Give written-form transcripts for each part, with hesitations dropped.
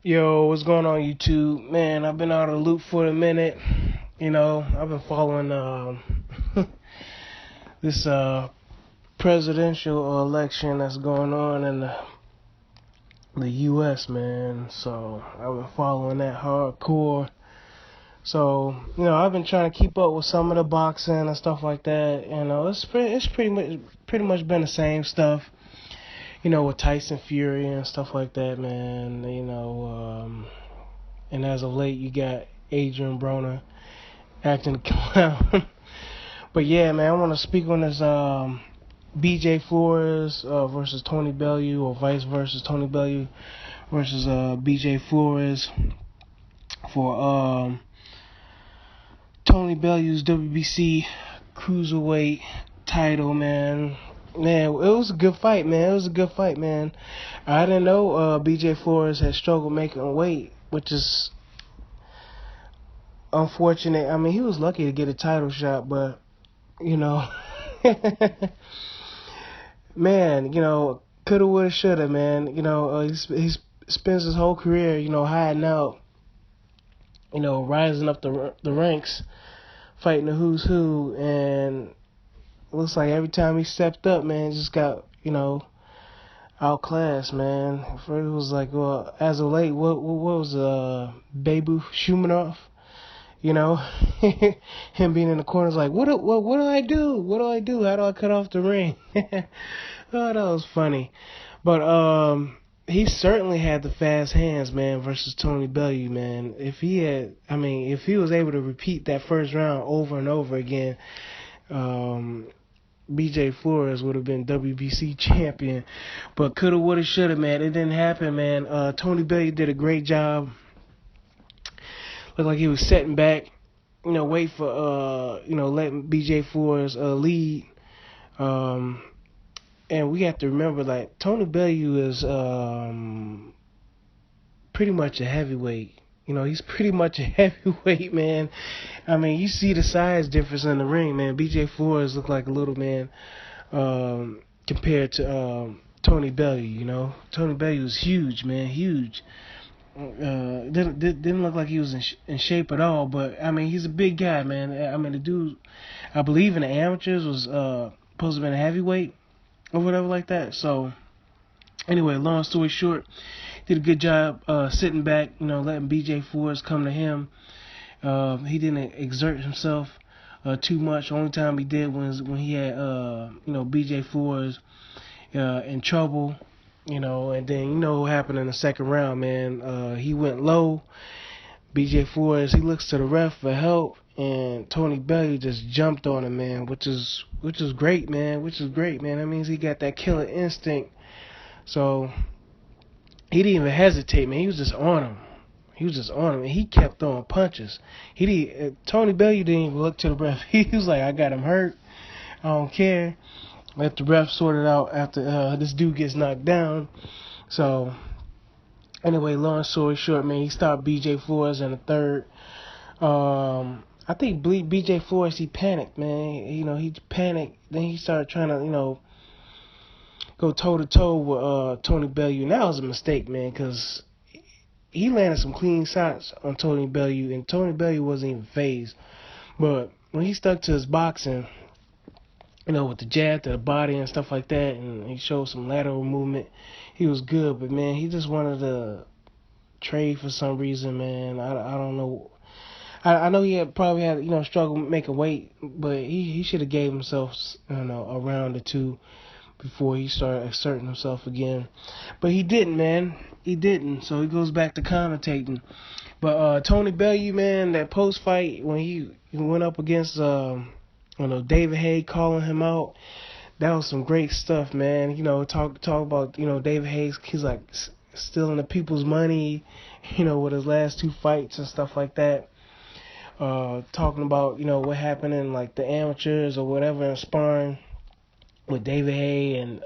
Yo, what's going on YouTube? Man, I've been out of the loop for a minute. I've been following this presidential election that's going on in the US, man. So, I've been following that hardcore. So, I've been trying to keep up with some of the boxing and stuff like that. It's pretty much been the same stuff. With Tyson Fury and stuff like that, man. And as of late, you got Adrian Broner acting a clown. But yeah, man, I want to speak on this BJ Flores versus Tony Bellew, or vice versa, Tony Bellew versus BJ Flores for Tony Bellew's WBC cruiserweight title, man. Man, it was a good fight, man. I didn't know BJ Flores had struggled making weight, which is unfortunate. I mean, he was lucky to get a title shot, but, man, coulda, woulda, shoulda, man. He spends his whole career, hiding out, rising up the ranks, fighting the who's who, and looks like every time he stepped up, man, just got, outclassed, man. First it was like, well, as of late, what was Bellew Shumanov, him being in the corners like, what do I do? What do I do? How do I cut off the ring? Oh, that was funny. But he certainly had the fast hands, man, versus Tony Bellew, man. If he was able to repeat that first round over and over again, BJ Flores would have been WBC champion. But coulda, woulda, shoulda, man. It didn't happen, man. Tony Bellew did a great job. Looked like he was setting back, wait for, letting BJ Flores lead. And we have to remember, like, Tony Bellew is pretty much a heavyweight. He's pretty much a heavyweight, man. I mean, you see the size difference in the ring, man. BJ Flores looked like a little man compared to Tony Bellew, Tony Bellew was huge, man, huge. Didn't look like he was in shape at all, but, I mean, he's a big guy, man. I mean, the dude, I believe in the amateurs, was supposed to be a heavyweight or whatever like that. So, anyway, long story short, did a good job sitting back, letting BJ Flores come to him. He didn't exert himself too much. The only time he did was when he had, BJ Flores in trouble, and then what happened in the second round, man. He went low. BJ Flores, he looks to the ref for help, and Tony Bellew just jumped on him, man, which is great, man. That means he got that killer instinct. So he didn't even hesitate, man. He was just on him. And he kept throwing punches. Tony Bellew didn't even look to the ref. He was like, I got him hurt. I don't care. Let the ref sort it out after this dude gets knocked down. So, anyway, long story short, man, he stopped BJ Flores in the third. I think BJ Flores, he panicked, man. He panicked. Then he started trying to, go toe-to-toe with Tony Bellew. And that was a mistake, man, because he landed some clean shots on Tony Bellew, and Tony Bellew wasn't even phased. But when he stuck to his boxing, with the jab to the body and stuff like that, and he showed some lateral movement, he was good. But, man, he just wanted to trade for some reason, man. I don't know. I know he probably had, struggle making weight, but he should have gave himself, a round or two before he started asserting himself again. But he didn't, man. He didn't. So he goes back to commentating. But Tony Bellew, man, that post-fight, when he went up against, David Haye calling him out, that was some great stuff, man. Talk about, David Haye, he's like stealing the people's money, with his last two fights and stuff like that. Talking about, what happened in, like, the amateurs or whatever in sparring with David Haye and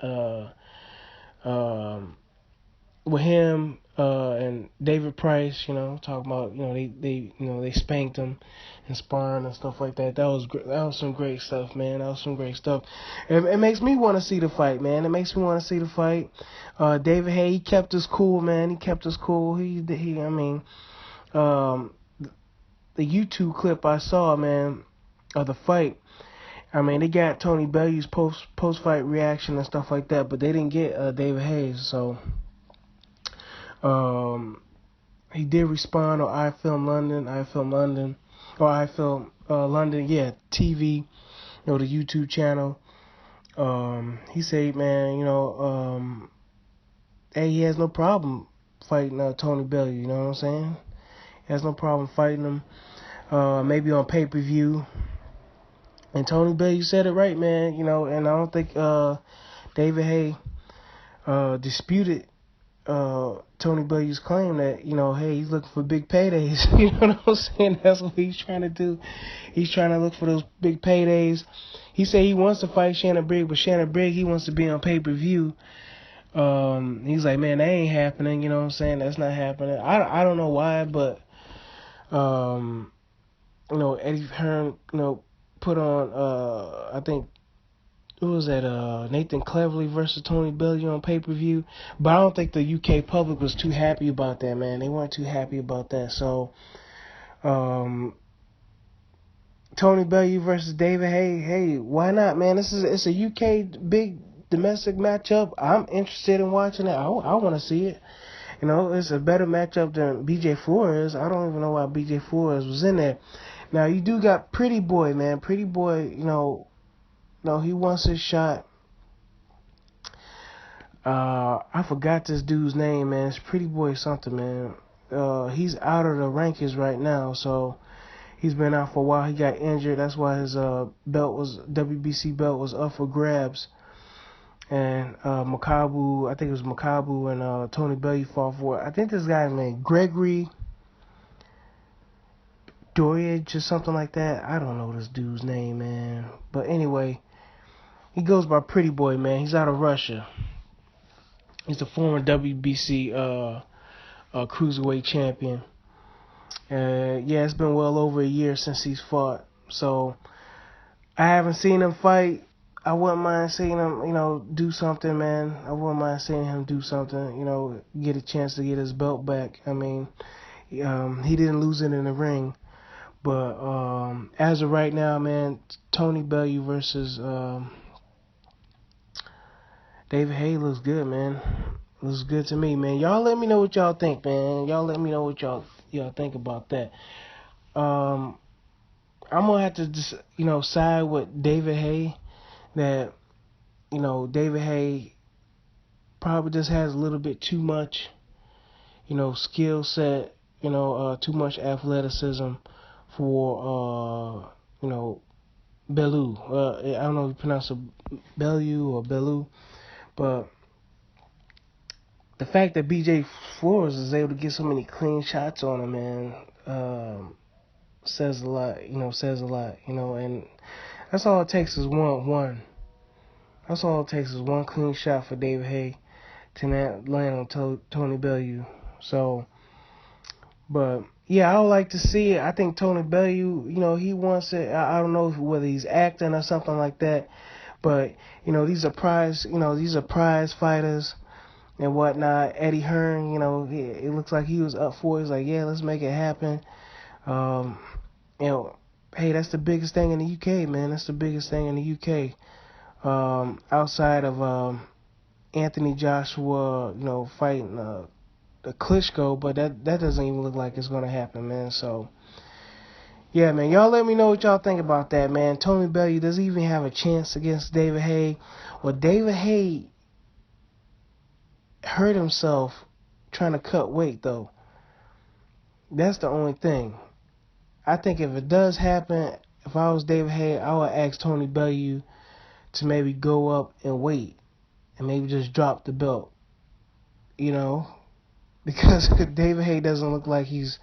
with him, and David Price, talking about, they spanked him and sparring and stuff like that. That was some great stuff, man. That was some great stuff. It makes me want to see the fight, man. It makes me want to see the fight. David Haye, he kept us cool, man. He kept us cool. I mean, the YouTube clip I saw, man, of the fight. I mean, they got Tony Bellew's post fight reaction and stuff like that, but they didn't get David Haye. So, he did respond on iFilm London, yeah, TV, the YouTube channel. He said, man, hey, he has no problem fighting Tony Bellew. You know what I'm saying? He has no problem fighting him. Maybe on pay-per-view. And Tony Bellew said it right, man. And I don't think David Haye disputed Tony Bellew's claim that, hey, he's looking for big paydays. You know what I'm saying? That's what he's trying to do. He's trying to look for those big paydays. He said he wants to fight Shannon Briggs, but Shannon Briggs, he wants to be on pay-per-view. He's like, man, that ain't happening. You know what I'm saying? That's not happening. I don't know why, but Eddie Hearn, put on, I think, who was that, Nathan Cleverly versus Tony Bellew on pay-per-view. But I don't think the UK public was too happy about that, man. They weren't too happy about that. So, Tony Bellew versus David Haye, hey, why not, man? It's a UK big domestic matchup. I'm interested in watching it. I want to see it. It's a better matchup than BJ Flores. I don't even know why BJ Flores was in there. Now, you do got Pretty Boy, man. Pretty Boy, he wants his shot. I forgot this dude's name, man. It's Pretty Boy something, man. He's out of the rankings right now, so he's been out for a while. He got injured. That's why his WBC belt was up for grabs. And Makabu, I think it was Makabu and Tony Bellew fought for it. I think this guy named Gregory Doyage or something like that. I don't know this dude's name, man. But anyway, he goes by Pretty Boy, man. He's out of Russia. He's the former WBC cruiserweight champion. Yeah, it's been well over a year since he's fought. So I haven't seen him fight. I wouldn't mind seeing him, do something, man. I wouldn't mind seeing him do something, get a chance to get his belt back. I mean, he didn't lose it in the ring. But as of right now, man, Tony Bellew versus David Haye looks good, man. Looks good to me, man. Y'all let me know what y'all think, man. Y'all let me know what y'all think about that. I'm gonna have to just, side with David Haye. That, David Haye probably just has a little bit too much, skill set, too much athleticism for, Bellew. I don't know if you pronounce it Bellew or Bellew, but the fact that BJ Flores is able to get so many clean shots on him, man, says a lot, and that's all it takes is one. That's all it takes is one clean shot for David Haye to land on Tony Bellew. So, but yeah, I would like to see it. I think Tony Bellew, he wants it. I don't know whether he's acting or something like that, but these are prize fighters and whatnot. Eddie Hearn, it looks like he was up for it. He's like, yeah, let's make it happen. Hey, that's the biggest thing in the UK, man. That's the biggest thing in the UK. Outside of Anthony Joshua, fighting the Klitschko, but that doesn't even look like it's gonna happen, man. So yeah, man, y'all let me know what y'all think about that, man. Tony Bellew, does he even have a chance against David Haye? Well, David Haye hurt himself trying to cut weight, though. That's the only thing. I think if it does happen, if I was David Haye, I would ask Tony Bellew to maybe go up and weight and maybe just drop the belt, because David Haye doesn't look like he's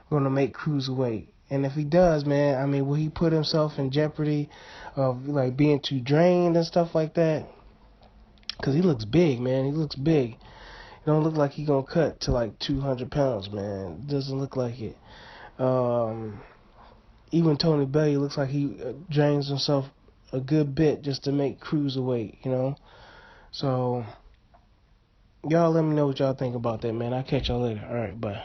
going to make cruiserweight. And if he does, man, I mean, will he put himself in jeopardy of like being too drained and stuff like that? Because he looks big, man. He looks big. Don't look like he gonna cut to like 200 pounds, man. Doesn't look like it. Even Tony Bellew looks like he drains himself a good bit just to make cruiserweight, you know. So y'all let me know what y'all think about that, man. I'll catch y'all later. All right, bye.